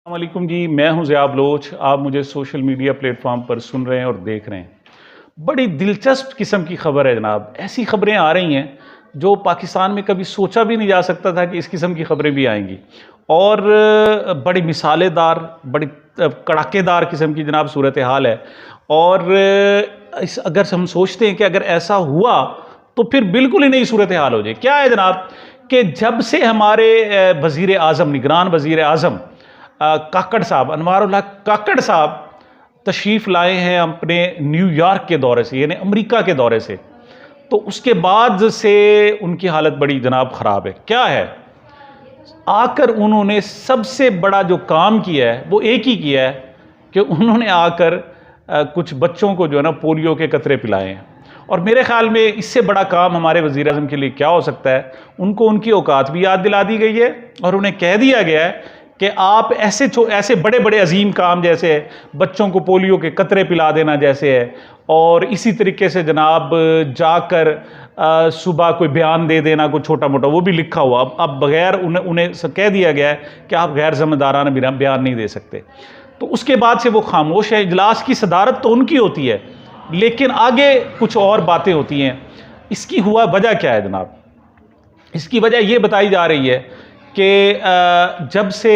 वालेकुम जी, मैं हूं ज़िया बलोच। आप मुझे सोशल मीडिया प्लेटफॉर्म पर सुन रहे हैं और देख रहे हैं। बड़ी दिलचस्प किस्म की खबर है जनाब। ऐसी खबरें आ रही हैं जो पाकिस्तान में कभी सोचा भी नहीं जा सकता था कि इस किस्म की खबरें भी आएंगी। और बड़ी मिसालेदार, बड़ी कड़ाकेदार किस्म की जनाब सूरत हाल है। और अगर हम सोचते हैं कि अगर ऐसा हुआ तो फिर बिल्कुल ही नई सूरत हाल हो जाए। क्या है जनाब कि जब से हमारे वज़ीर आज़म, निगरान वज़ीर आज़म काकड़ साहब, अनवारुल हक काकड़ साहब तशरीफ़ लाए हैं अपने न्यूयॉर्क के दौरे से, यानी अमेरिका के दौरे से, तो उसके बाद से उनकी हालत बड़ी जनाब ख़राब है। क्या है, आकर उन्होंने सबसे बड़ा जो काम किया है वो एक ही किया है कि उन्होंने आकर कुछ बच्चों को जो है ना पोलियो के कतरे पिलाए हैं। और मेरे ख्याल में इससे बड़ा काम हमारे वज़ीर आज़म के लिए क्या हो सकता है। उनको उनकी औकात भी याद दिला दी गई है और उन्हें कह दिया गया है कि आप ऐसे बड़े बड़े अजीम काम जैसे बच्चों को पोलियो के कतरे पिला देना जैसे है, और इसी तरीके से जनाब जाकर सुबह कोई बयान दे देना, कोई छोटा मोटा, वो भी लिखा हुआ। अब बगैर उन्हें कह दिया गया है कि आप गैर ज़िम्मेदाराना बयान नहीं दे सकते। तो उसके बाद से वो खामोश है। इजलास की सदारत तो उनकी होती है, लेकिन आगे कुछ और बातें होती हैं। इसकी हुआ वजह क्या है जनाब? इसकी वजह ये बताई जा रही है कि जब से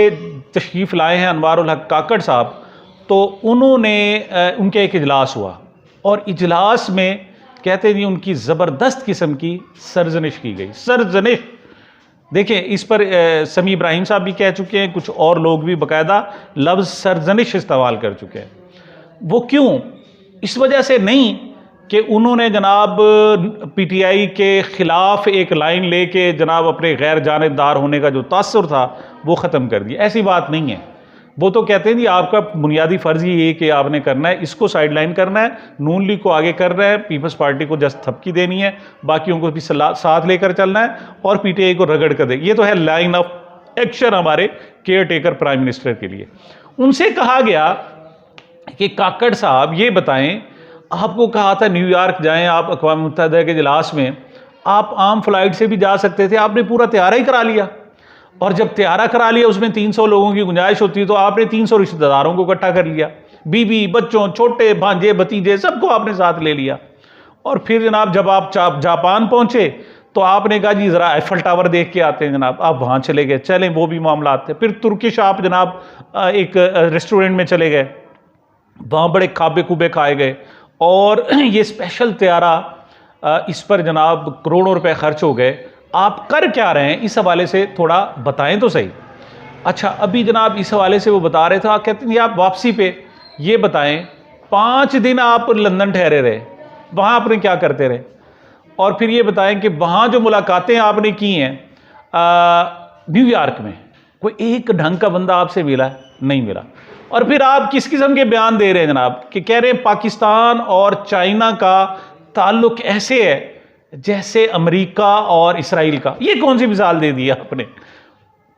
तशरीफ़ लाए हैं अनवारुल हक काकड़ साहब, तो उन्होंने उनके एक इजलास हुआ और इजलास में कहते नहीं उनकी ज़बरदस्त किस्म की सरजनिश की गई। सरजनिश, देखिए इस पर समी इब्राहिम साहब भी कह चुके हैं, कुछ और लोग भी बाकायदा लफ्ज़ सरजनिश इस्तेमाल कर चुके हैं। वो क्यों? इस वजह से नहीं कि उन्होंने जनाब पीटीआई के ख़िलाफ़ एक लाइन लेके जनाब अपने गैर जानिबदार होने का जो तासुर था वो ख़त्म कर दिया। ऐसी बात नहीं है। वो तो कहते हैं जी आपका बुनियादी फ़र्ज़ ये कि आपने करना है, इसको साइड लाइन करना है, नून लीग को आगे करना है, पीपल्स पार्टी को जस्ट थपकी देनी है, बाकियों को भी साथ लेकर चलना है और पीटीआई को रगड़ कर दे। ये तो है लाइन ऑफ एक्शन हमारे केयर टेकर प्राइम मिनिस्टर के लिए। उनसे कहा गया कि काकड़ साहब ये बताएं, आपको कहा था न्यूयॉर्क जाएं आप, अक़वाम मुत्तहिदा के इजलास में आप आम फ्लाइट से भी जा सकते थे, आपने पूरा तैयारा ही करा लिया। और जब तैयारा करा लिया, उसमें 300 लोगों की गुंजाइश होती है, तो आपने 300 रिश्तेदारों को इकट्ठा कर लिया, बीवी बच्चों छोटे भांजे भतीजे सबको आपने साथ ले लिया। और फिर जनाब जब आप जापान पहुंचे तो आपने कहा जी ज़रा एफल टावर देख के आते हैं जनाब। आप वहाँ चले गए, चलें वो भी मामला आते। फिर तुर्किश आप जनाब एक रेस्टोरेंट में चले गए, वहाँ बड़े खाबे खूबे खाए गए और ये स्पेशल तैयारा, इस पर जनाब करोड़ों रुपए खर्च हो गए। आप कर क्या रहे हैं, इस हवाले से थोड़ा बताएं तो सही। अच्छा, अभी जनाब इस हवाले से वो बता रहे थे, आप कहते हैं आप वापसी पे ये बताएं, 5 दिन आप लंदन ठहरे रहे, वहाँ आपने क्या करते रहे? और फिर ये बताएं कि वहाँ जो मुलाकातें आपने की हैं न्यूयॉर्क में, कोई एक ढंग का बंदा आपसे मिला? नहीं मिला। और फिर आप किस किस्म के बयान दे रहे हैं जनाब कि कह रहे हैं पाकिस्तान और चाइना का ताल्लुक ऐसे है जैसे अमेरिका और इसराइल का। ये कौन सी मिसाल दे दी आपने?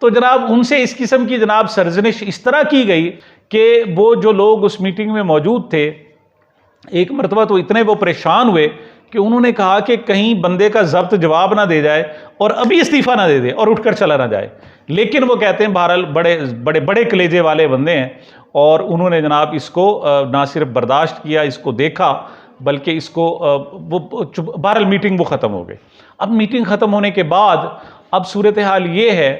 तो जनाब उनसे इस किस्म की जनाब सरजनिश इस तरह की गई कि वो जो लोग उस मीटिंग में मौजूद थे, एक मरतबा तो इतने वो परेशान हुए कि उन्होंने कहा कि कहीं बंदे का जब्त जवाब ना दे जाए और अभी इस्तीफ़ा ना दे दे और उठकर चला ना जाए। लेकिन वो कहते हैं बहरहाल बड़े बड़े बड़े कलेजे वाले बंदे हैं और उन्होंने जनाब इसको ना सिर्फ बर्दाश्त किया, इसको देखा, बल्कि इसको बहरहाल मीटिंग वो ख़त्म हो गई। अब मीटिंग ख़त्म होने के बाद अब सूरत हाल ये है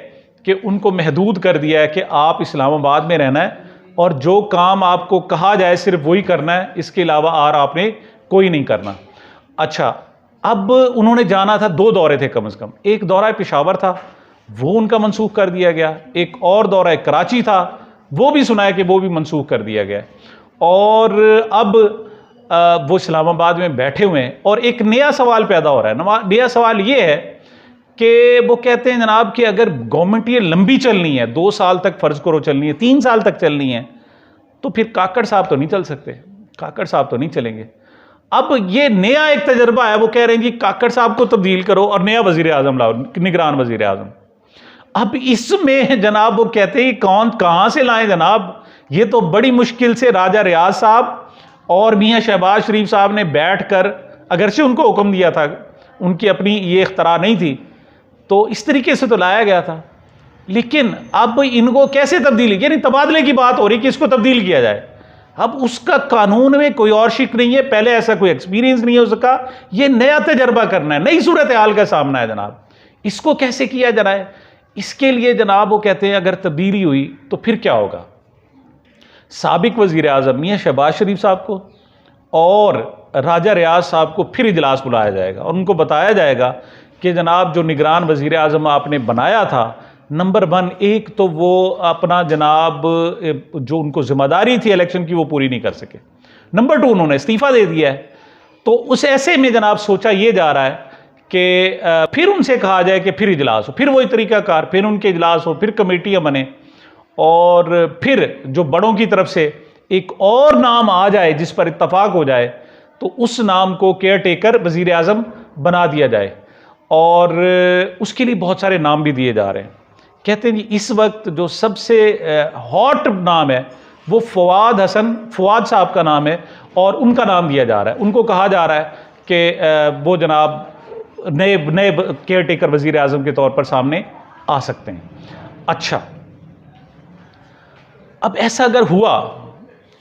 कि उनको महदूद कर दिया है कि आप इस्लामाबाद में रहना है और जो काम आपको कहा जाए सिर्फ वही करना है, इसके अलावा और आपने कोई नहीं करना। अच्छा, अब उन्होंने जाना था, 2 दौरे थे कम से कम। एक दौरा पेशावर था, वो उनका मनसूख कर दिया गया। एक और दौरा कराची था, वो भी सुना है कि वो भी मनसूख कर दिया गया। और अब वो इस्लामाबाद में बैठे हुए हैं और एक नया सवाल पैदा हो रहा है। नया सवाल ये है कि वो कहते हैं जनाब कि अगर गवर्नमेंट ये लंबी चलनी है, 2 साल तक फ़र्ज़ करो चलनी है, 3 साल तक चलनी है, तो फिर काकड़ साहब तो नहीं चल सकते, काकड़ साहब तो नहीं चलेंगे। अब ये नया एक तजर्बा है, वो कह रहे हैं जी काकड़ साहब को तब्दील करो और नया वज़ीर आज़म लाओ, निगरान वज़ीर आज़म। अब इसमें जनाब वो कहते हैं कौन कहाँ से लाएं जनाब? ये तो बड़ी मुश्किल से राजा रियाज साहब और मियाँ शहबाज शरीफ साहब ने बैठकर, अगरचे उनको हुक्म दिया था, उनकी अपनी ये इख्तरा नहीं थी, तो इस तरीके से तो लाया गया था। लेकिन अब इनको कैसे तब्दीली, यानी तबादले की बात हो रही कि इसको तब्दील किया जाए। अब उसका कानून में कोई और शिक नहीं है, पहले ऐसा कोई एक्सपीरियंस नहीं है उसका, ये नया तजर्बा करना है, नई सूरत हाल का सामना है जनाब। इसको कैसे किया जाए, इसके लिए जनाब वो कहते हैं अगर तब्दीली हुई तो फिर क्या होगा। साबिक वज़ीर आज़म मियां शहबाज शरीफ साहब को और राजा रियाज साहब को फिर इजलास बुलाया जाएगा और उनको बताया जाएगा कि जनाब जो निगरान वज़ीर आज़म आपने बनाया था, नंबर 1, एक तो वो अपना जनाब जो उनको जिम्मेदारी थी इलेक्शन की वो पूरी नहीं कर सके, नंबर 2 उन्होंने इस्तीफ़ा दे दिया है। तो उस ऐसे में जनाब सोचा ये जा रहा है कि फिर उनसे कहा जाए कि फिर इजलास हो, फिर वही तरीक़ाकार, फिर उनके इजलास हो, फिर कमेटियाँ बने और फिर जो बड़ों की तरफ से एक और नाम आ जाए जिस पर इत्तफाक हो जाए तो उस नाम को केयर टेकर वज़ीर आज़म बना दिया जाए। और उसके लिए बहुत सारे नाम भी दिए जा रहे हैं। कहते हैं जी इस वक्त जो सबसे हॉट नाम है वो फवाद साहब का नाम है और उनका नाम दिया जा रहा है। उनको कहा जा रहा है कि वो जनाब नए केयर टेकर वज़ीर आज़म के तौर पर सामने आ सकते हैं। अच्छा, अब ऐसा अगर हुआ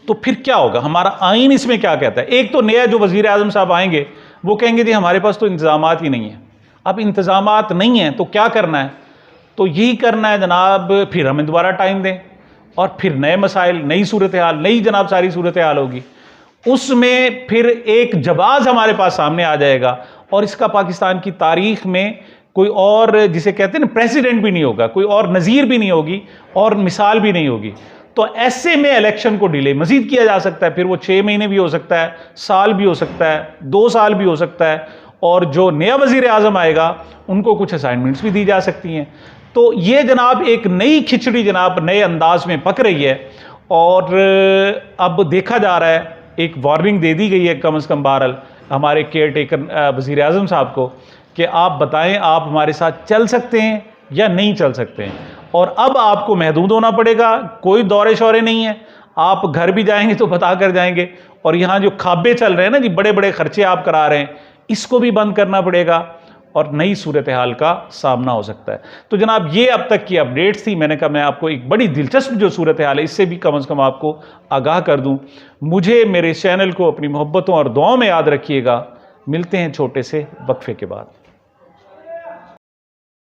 तो फिर क्या होगा, हमारा आइन इसमें क्या कहता है। एक तो नया जो वज़ीर आज़म साहब आएंगे वो कहेंगे जी हमारे पास तो इंतज़ामात ही नहीं है। अब इंतज़ामात नहीं है तो क्या करना है, तो यही करना है जनाब, फिर हमें दोबारा टाइम दें और फिर नए मसाइल, नई सूरत हाल, नई जनाब सारी सूरत हाल होगी। उसमें फिर एक जवाब हमारे पास सामने आ जाएगा और इसका पाकिस्तान की तारीख में कोई और, जिसे कहते हैं ना, प्रेसिडेंट भी नहीं होगा, कोई और नज़ीर भी नहीं होगी और मिसाल भी नहीं होगी। तो ऐसे में इलेक्शन को डिले मजीद किया जा सकता है, फिर वो 6 महीने भी हो सकता है, साल भी हो सकता है, 2 साल भी हो सकता है, और जो नया वज़ीर आज़म आएगा उनको कुछ असाइनमेंट्स भी दी जा सकती हैं। तो ये जनाब एक नई खिचड़ी जनाब नए अंदाज में पक रही है और अब देखा जा रहा है, एक वार्निंग दे दी गई है कम से कम बहरहाल हमारे केयर टेकर वज़ीर आज़म साहब को कि आप बताएं आप हमारे साथ चल सकते हैं या नहीं चल सकते हैं। और अब आपको महदूद होना पड़ेगा, कोई दौरे शौरे नहीं है, आप घर भी जाएंगे तो बता कर जाएंगे। और यहाँ जो खाबे चल रहे हैं ना जी, बड़े बड़े खर्चे आप करा रहे हैं, इसको भी बंद करना पड़ेगा और नई सूरत हाल का सामना हो सकता है। तो जनाब ये अब तक की अपडेट्स थी। मैंने कहा मैं आपको एक बड़ी दिलचस्प जो सूरत हाल है इससे भी कम से कम आपको आगाह कर दूं। मुझे, मेरे चैनल को अपनी मोहब्बतों और दुआओं में याद रखिएगा। मिलते हैं छोटे से वक्फे के बाद।